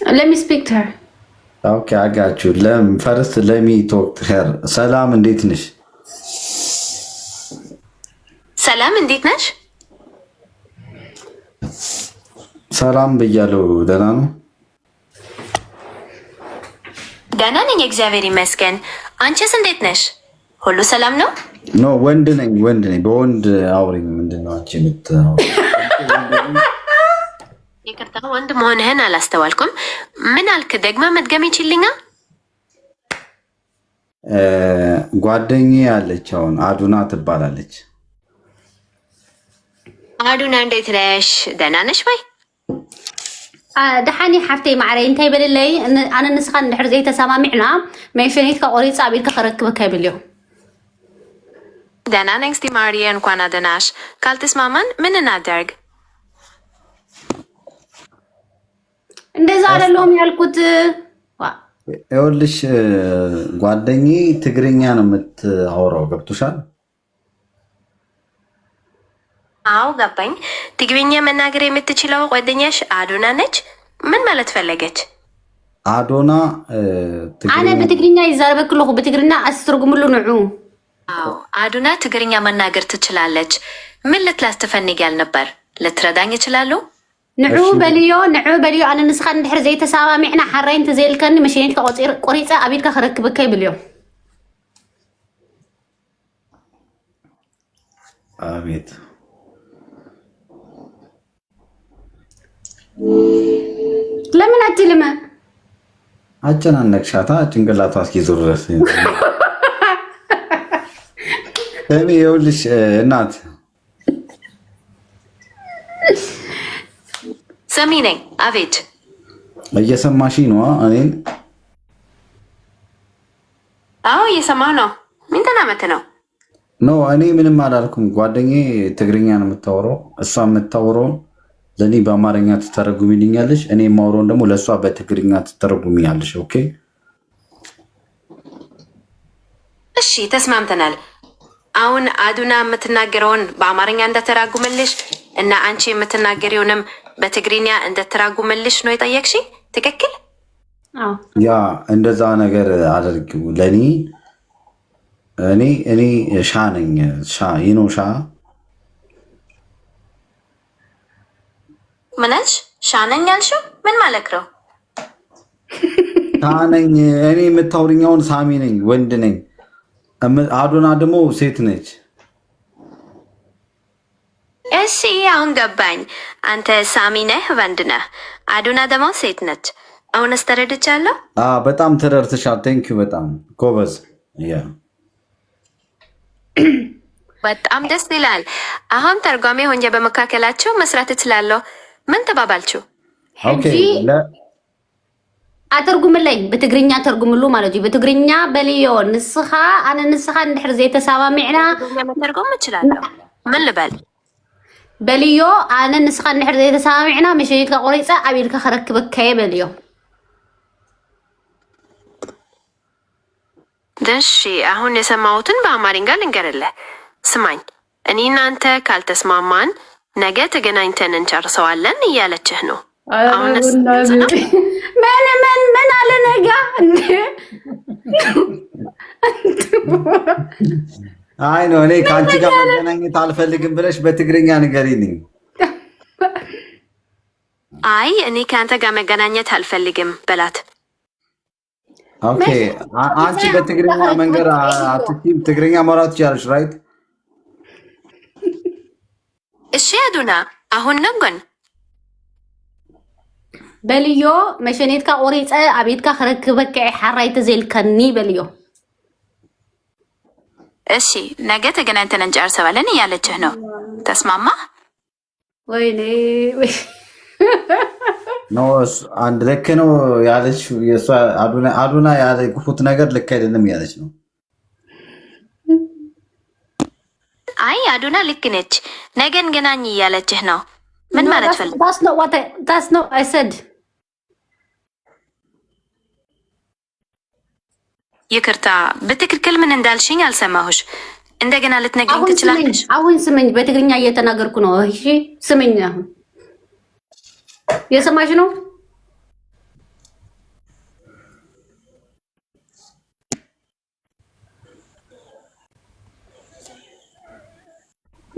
Let me speak to her. Okay, I got you. First, let me talk to her. ሰላም እንዴት ነሽ? ሰላም እንዴት ነሽ? ሰላም ብያለሁ። ደህና ነው? ደህና ነኝ እግዚአብሔር ይመስገን። አንቺስ እንዴት ነሽ? ሁሉ ሰላም ነው? ኖ ወንድ ነኝ። በወንድ አውሪኝ። ምንድነው አንቺ የምታወሪው? ይቅርታ ወንድ መሆንህን አላስተዋልኩም። ምን አልክ? ደግማ መድገም ይችልኛ? ጓደኛዬ አለች፣ አሁን አዱና ትባላለች። አዱና እንዴት ነሽ? ደህና ነሽ ወይ? دحاني حفتي معري انتي بللي انا نسخان نحر زي تسامعنا ما يشنيت كقريت صابير كخركبك باليوم ደህና ነኝ። እስቲ ማሪያ እንኳን አደናሽ። ካልተስማማን ምን እናደርግ? እንደዛ አይደለም ያልኩት። ይኸውልሽ ጓደኛዬ ትግርኛ ነው የምታወራው፣ ገብቶሻል? አዎ ገባኝ። ትግርኛ መናገር የምትችለው ጓደኛሽ አዱና ነች? ምን ማለት ፈለገች? አዶና አነ በትግርኛ ይዛረበክልኩ በትግርኛ አስተርጉምሉ ነው። አዎ አዱና ትግርኛ መናገር ትችላለች። ምን ልትላት ትፈልጊያል ነበር? ልትረዳኝ ይችላሉ? ንዑ በልዮ አነ ንስኻን እንድሕር ዘይተሰማሚዕና ሓራይን ተዘይልከኒ መሽኔት ቆሪፀ አቢድካ ክረክበካ ይብልዮ። አቤት ለምን አትልም? አጨናነቅሻታ ጭንቅላቷ እስኪዞር ድረስ። እኔ ይኸውልሽ እናት ሰሚ ነኝ። አቤት እየሰማሽ ነው? እኔን? አዎ እየሰማሁ ነው። ምን ተናመተ ነው? ኖ እኔ ምንም አላልኩም። ጓደኛዬ ትግርኛ ነው የምታወራው። እሷ የምታወራውን ለእኔ በአማርኛ ትተረጉሚልኛለሽ፣ እኔ የማወራውን ደግሞ ለእሷ በትግርኛ ትተረጉሚያለሽ። ኦኬ እሺ ተስማምተናል። አሁን አዱና የምትናገረውን በአማርኛ እንደተራጉምልሽ እና አንቺ የምትናገሪውንም በትግርኛ እንደተራጉምልሽ ነው የጠየቅሽ? ትክክል? ያ እንደዛ ነገር አደርጊው ለእኔ። እኔ ሻ ነኝ። ሻ ምንሽ? ሻነኝ ያልሽው ምን ማለት ነው? ሻነኝ። እኔ የምታውሪኛውን ሳሚ ነኝ፣ ወንድ ነኝ። አዶና ደግሞ ሴት ነች። እሺ አሁን ገባኝ። አንተ ሳሚ ነህ፣ ወንድ ነህ። አዱና ደግሞ ሴት ነች። አሁንስ ተረድቻለሁ። በጣም ተረድተሻል። ቴንኪው። በጣም ጎበዝ። በጣም ደስ ይላል። አሁን ተርጓሚ ሆኜ በመካከላቸው መስራት እችላለሁ። ምን ተባባልችሁ? አተርጉምለይ በትግርኛ ተርጉምሉ ማለት እዩ። በትግርኛ በልዮ ንስኻ አነ ንስኻ እንድሕር ዘይተሰማሚዕና መተርጎም እችላለሁ። ምን ልበል? በልዮ አነ ንስኻ እንድሕር ዘይተሰማሚዕና መሸኒትካ ቆሪፀ አቢልካ ከረክበካ በልዮ። እሺ አሁን የሰማሁትን በአማርኛ ልንገርልህ። ስማኝ፣ እኔ እናንተ ካልተስማማን ነገ ተገናኝተን እንጨርሰዋለን እያለችህ ነው። ምን አለ ነገ? አይ ነው እኔ ከአንቺ ጋር መገናኘት አልፈልግም ብለሽ በትግርኛ ንገሪልኝ። አይ እኔ ከአንተ ጋር መገናኘት አልፈልግም በላት። ኦኬ አንቺ በትግርኛ መንገር አትችይም? ትግርኛ ማውራት ትችያለሽ ራይት? እሺ አዱና አሁን ነው ግን በልዮ መሸኔትካ ቆሪፀ አቤትካ ክረክበካ ሓራይ ተዘይልከኒ በልዮ። እሺ ነገ ተገናኝተን እንጨርሰዋለን እያለችህ ነው። ተስማማ? ወይኔ ኖ አንድ ልክ ነው ያለች የሷ አዱና ያለኩት ነገር ልክ አይደለም ያለች ነው። አይ አዱና ልክ ነች። ነገ እንገናኝ እያለችህ ነው። ምን ማለት ፈልግ? that's not I said ይቅርታ በትክክል ምን እንዳልሽኝ አልሰማሁሽ። እንደገና ልትነግሪኝ ትችላለሽ? አሁን ስመኝ፣ በትግርኛ እየተናገርኩ ነው። እሺ ስመኝ። አሁን የሰማሽ ነው?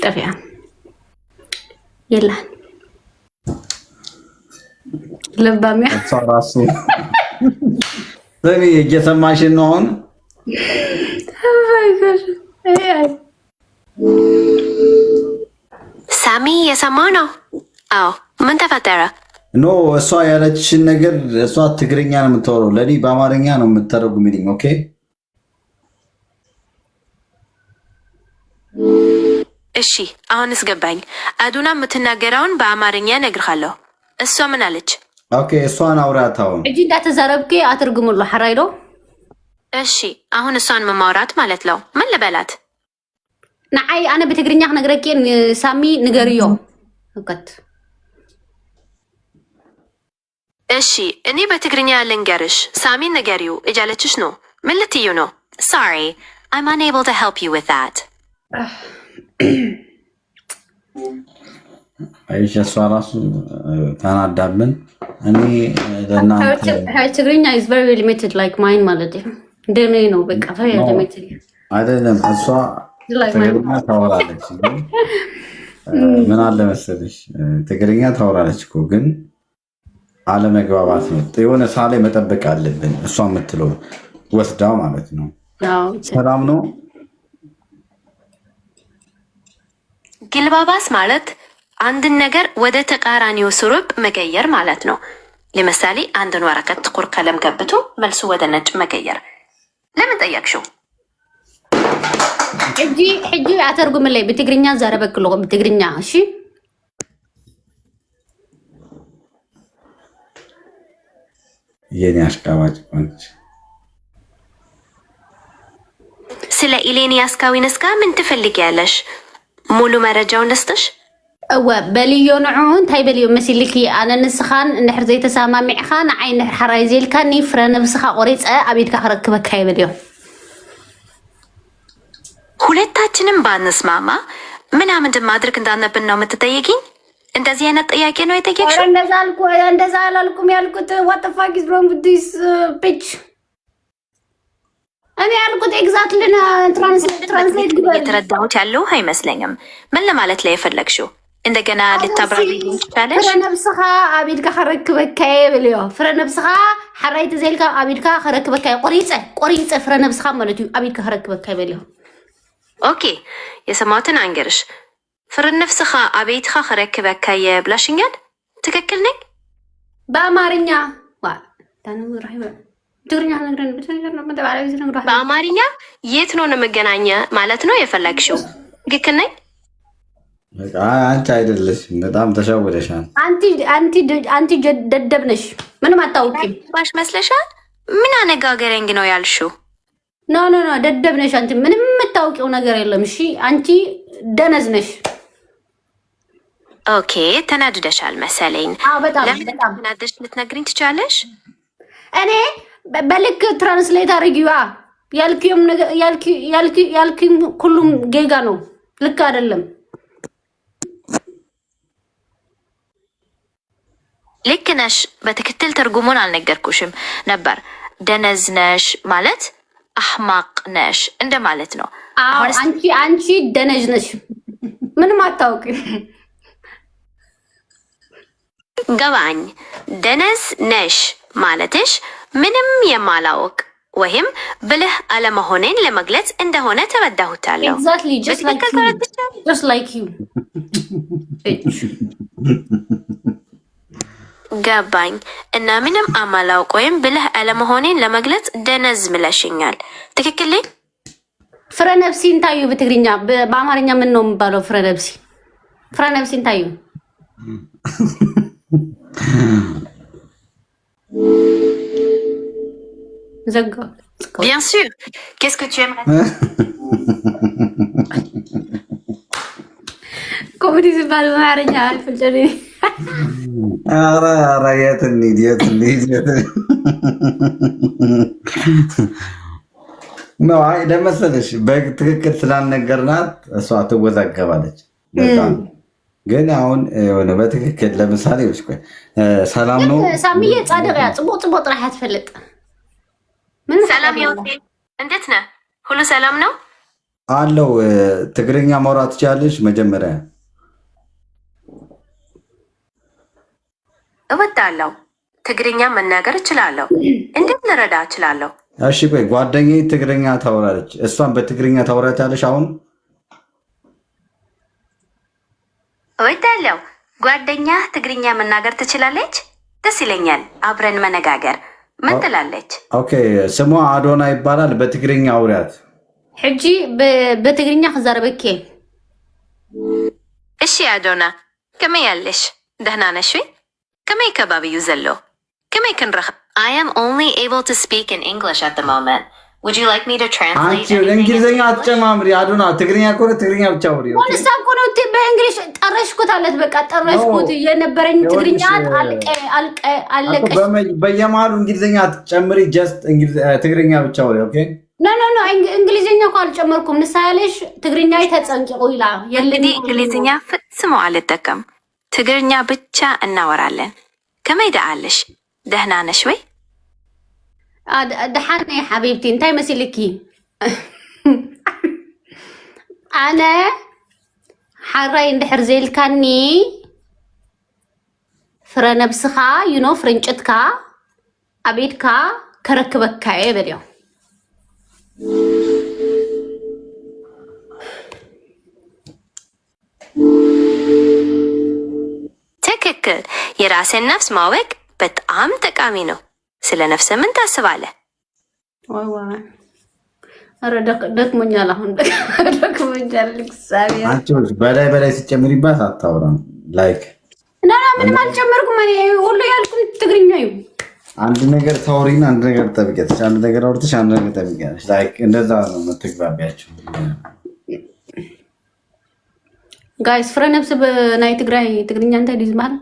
ጠፊያ የላ ለባሚያ ራሱ ለሚ እየሰማሽ ነው አሁን ሳሚ የሰማው ነው። አዎ ምን ተፈጠረ? ኖ እሷ ያለችሽን ነገር እሷ ትግርኛ ነው የምታወራው፣ ለኔ በአማርኛ ነው የምተረጉሚልኝ። ኦኬ እሺ አሁንስ ገባኝ። አዱና የምትናገረውን በአማርኛ እነግርሃለሁ። እሷ ምን አለች? ኦኬ እሷን አውራት አሁን እጂ እንዳተዛረብኪ አትርጉሙሉ ሐራይዶ። እሺ አሁን እሷን መማውራት ማለት ነው። ምን ልበላት? ንዓይ አነ በትግርኛ ክነግረኪ ሳሚ ንገርዮ እከት እሺ እኔ በትግርኛ ልንገርሽ፣ ሳሚ ንገሪው እጃለችሽ ነው። ምን ልትዩ ነው? Sorry, I'm unable to help you with that. አይሽ እሷ ራሱ ተናዳብን። እኔ ለናንተ ትግርኛ is very limited like mine ማለት ነው። እንደኔ ነው በቃ very limited አይደለም። እሷ ትግርኛ ታወራለች ምን አለ መሰለሽ ትግርኛ ታወራለች እኮ ግን አለመግባባት ነው። የሆነ ሳለ መጠበቅ አለብን። እሷ የምትለው ወስዳ ማለት ነው። ሰላም ነው። ግልባባስ ማለት አንድን ነገር ወደ ተቃራኒው ስሩብ መቀየር ማለት ነው። ለምሳሌ አንድን ወረቀት ጥቁር ቀለም ቀብቶ መልሱ ወደ ነጭ መቀየር። ለምን ጠየቅሽው? ሕጂ አተርጉምልኝ በትግርኛ ዛረበክሎ በትግርኛ እሺ። የኔ አሽቃባጭ ቆንጆ ስለ ኢሌኒ አስካዊንስካ ምን ትፈልጊያለሽ? ሙሉ መረጃውን ልስጥሽ? እወ በልዮ ንዑ እንታይ በልዮ መሲልኪ ኣነ ንስኻን እንድሕር ዘይተሰማሚዕኻ ንዓይ እንድሕር ሓራይ ዘልካኒ ፍረ ነብስኻ ቆሪፀ አቤትካ ክረክበካ ይበልዮ። ሁለታችንም ባንስማማ ምናምን ማድረግ እንዳለብን ነው የምትጠይቂኝ? እንደዚህ አይነት ጥያቄ ነው የጠየቅሽው? እንደዛ አላልኩም ያልኩት what the fuck is wrong with this bitch? እኔ ያልኩት ኤግዛክትሊ ትራንስሌት ግበል የተረዳሁት ያለው አይመስለኝም። ምን ለማለት ላይ የፈለግሽው? እንደገና ልታብራሪልኝ ትችላለሽ? ፍረ ነብስኻ አቤትካ ክረክበካ ይበልዮ። ፍረ ነብስኻ ሓራይቲ ዘልካ አቤትካ ክረክበካ ቆሪፀ ፍረ ነብስኻ ማለት እዩ አቤትካ ክረክበካ ይበልዮ። ኦኬ የሰማሁትን አንገርሽ። ፍረ ነፍስኻ አቤትኻ ክረክበካ የብላሽኛል። ትክክል ነኝ? በአማርኛ በአማርኛ የት ነው መገናኛ ማለት ነው የፈለግሽው? ትክክል ነኝ? አንቺ አይደለሽም፣ በጣም ተሸውደሻል። አንቲ ደደብ ነሽ፣ ምንም አታውቂም። ባሽ መስለሻል። ምን አነጋገረኝ ነው ያልሽው? ኖ ደደብ ነሽ አንቺ፣ ምንም የምታውቂው ነገር የለም። እሺ አንቺ ደነዝ ነሽ። ኦኬ ተናድደሻል መሰለኝ። በጣም ተናደሽ ልትነግሪኝ ትችላለሽ? እኔ በልክ ትራንስሌት አድርጊዋ። ያልኪም ሁሉም ጌጋ ነው፣ ልክ አይደለም። ልክ ነሽ። በትክክል ትርጉሙን አልነገርኩሽም ነበር። ደነዝ ነሽ ማለት አህማቅ ነሽ እንደማለት ነው። አንቺ ደነዝ ነሽ፣ ምንም አታውቂም። ገባኝ። ደነዝ ነሽ ማለትሽ ምንም የማላውቅ ወይም ብልህ አለመሆኔን ለመግለጽ እንደሆነ ተረዳሁታለሁ። Exactly, just like you. ገባኝ። እና ምንም አማላውቅ ወይም ብልህ አለመሆኔን ለመግለጽ ደነዝ ምለሽኛል። ትክክል ነኝ? ፍረ ነፍሲ እንታዩ በትግርኛ በአማርኛ ምን ነው የሚባለው? ፍረ ነፍሲ እንታዩ Bien sûr. Qu'est-ce que tu aimerais? ኮሜዲ ሲባል በአማርኛ አልፈልጨኔ። ኧረ የት እንሂድ ነው። አይ ለመሰለሽ በትክክል ስላልነገርናት እሷ ትወዛገባለች። ግን አሁን የሆነ በትክክል ለምሳሌ ሰላም ነው ሳሚዬ ጻድቅ ያ ጽቡቅ ጥራሕ ትፈልጥ። ሰላም ይሁን። እንዴት ነህ? ሁሉ ሰላም ነው? አለው ትግርኛ ማውራት ትችላለሽ? መጀመሪያ እወዳለሁ። ትግርኛ መናገር እችላለሁ። እንዴት ልረዳ እችላለሁ? እሺ ቆይ ጓደኛዬ ትግርኛ ታወራለች። እሷን በትግርኛ ታወራታለሽ? አሁን እወዳለሁ። ጓደኛ ትግርኛ መናገር ትችላለች? ደስ ይለኛል። አብረን መነጋገር። ምን ትላለች? ኦኬ ስሟ አዶና ይባላል። በትግርኛ አውሪያት። ሕጂ በትግርኛ ክዛረበኬ። እሺ አዶና ከመይ ያለሽ? ደህና ነሽ ወይ? ከመይ ከባቢ እዩ ዘሎ? ከመይ ክንረኸብ? I am only able to speak in English at the moment. Would you like me to translate? አንቺ እንግሊዘኛ አትጨማምሪ አዶና። ትግርኛ ከሆነ ትግርኛ ብቻ አውሪ። ወንሳ ኮኖ በእንግሊሽ ጠረሽኩት አለት። በቃ ጠረሽኩት። የነበረኝ ትግርኛ አለቀ። በየመሃሉ እንግሊዘኛ አትጨምሪ። ጀስት ትግርኛ ብቻ አውሪ። ኦኬ ኖ እንግሊዝኛ እኮ አልጨመርኩም። ንሳያለሽ ትግርኛ ተጸንቅቁ ይላ የለኝ። እንግሊዝኛ ፍጽሞ አልጠቀም። ትግርኛ ብቻ እናወራለን። ከመይ ደአለሽ? ደህና ነሽ ወይ? ደሓነ ሓቢብቲ እንታይ መሲልኪ? ኣነ ሓራይ እንድሕር ዘልካኒ ፍረ ነብስኻ ዩኖ ፍርንጭትካ ኣቤትካ ከረክበካ እየ በልዮ ትክክል። የራስን ነፍስ ማወቅ በጣም ጠቃሚ ነው። ስለ ነፍስ ምን ታስባለህ? ኧረ ደክሞኛል። አሁን ደክሞኛል። እግዚአብሔር አንቺ በላይ ሲጨምሪባት አታውራም። ላይክ ምንም አልጨመርኩም። እኔ ሁሉ ያልኩት ትግርኛ ይሁን አንድ ነገር ታውሪና አንድ ነገር ጠብቂያለሽ። አንድ ነገር አውርተሽ አንድ ነገር ጠብቂያለሽ። ላይክ እንደዛ ነው የምትግባቢያቸው። ጋይስ ፍረ ነብስ በናይ ትግራይ ትግርኛ እንታይ ዲዝማል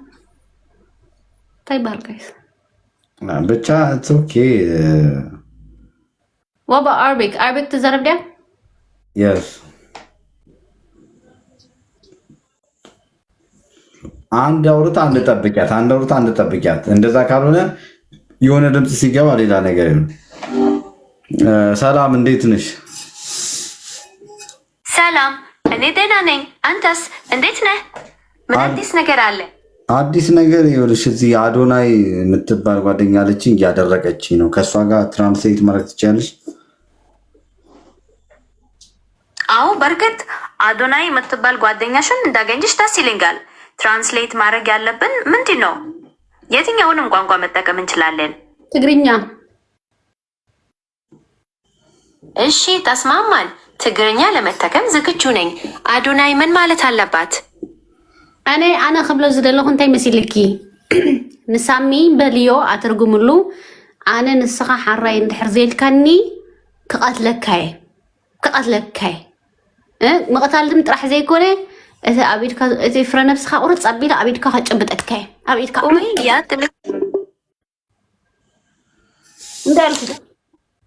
ታይባል ጋይስ ብቻ ኦኬ ወባ አረቢክ ትዘረብዳ yes አንድ አውርታ አንድ ጠብቂያት። እንደዛ ካልሆነ የሆነ ድምጽ ሲገባ ሌላ ነገር ይሁን። ሰላም እንዴት ነሽ? ሰላም እኔ ደህና ነኝ። አንተስ እንዴት ነህ? ምን አዲስ ነገር አለ? አዲስ ነገር ይኸውልሽ፣ እዚህ አዶናይ የምትባል ጓደኛ አለችኝ፣ እያደረቀችኝ ነው። ከእሷ ጋር ትራንስሌት ማድረግ ትችያለሽ? አዎ በርግጥ አዶናይ የምትባል ጓደኛሽን እንዳገኘሽ ደስ ይለኛል። ትራንስሌት ማድረግ ያለብን ምንድን ነው? የትኛውንም ቋንቋ መጠቀም እንችላለን። ትግርኛ። እሺ ተስማማን። ትግርኛ ለመጠቀም ዝግጁ ነኝ። አዶናይ ምን ማለት አለባት? ኣነ ክብሎ ዝደለኹ እንታይ መሲልኪ ንሳሚ በልዮ ኣተርጉምሉ ኣነ ንስኻ ሓራይ እንድሕር ዘልካኒ ክቐትለካየ መቕታልድም ጥራሕ ዘይኮነ እቲ ኣቤትካ እቲ ፍረ ነብስኻ ቁርፅ ኣቢላ ኣቤትካ ከጨብጠካየ ኣቤትካ እንታይ ኣልኩ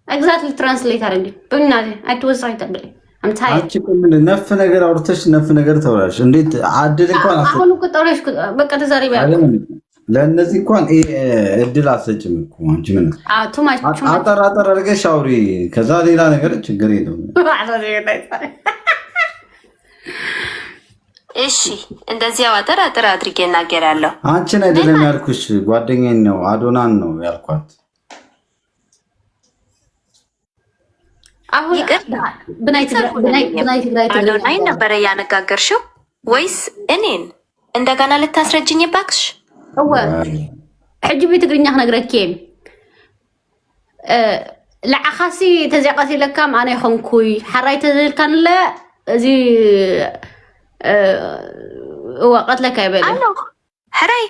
ኤግዛክትሊ ትራንስሌት አረግ ብናቴ አይተወሳይ ተብለ አንቺ ምን ነፍ ነገር አውርተሽ ነፍ ነገር ተወራሽ። እንዴት አድል እንኳን አሁን እኮ ጠረሽ በቃ ተዛሪ ቢያ ለእነዚህ እንኳን እድል አትሰጭም እኮ አንቺ ምን አጠር አድርገሽ አውሪ። ከዛ ሌላ ነገር ችግር የለውም። እሺ እንደዚህ አጠር አድርጌ እናገራለሁ። አንቺን አይደለም ያልኩሽ፣ ጓደኛዬን ነው አዶናን ነው ያልኳት። አሁን አዶናይ ነበረ ያነጋገርሽው ወይስ እኔን? እንደገና ልታስረጅኝ ባክሽ? ሕጂ ብትግርኛ ክነግረኪ ለዓኻሲ ተዚቀሲ ለካም ኣነ ይኾንኩይ ሓራይ ተዘልካንለ እዚ ወቀትለካ ይበል ሕራይ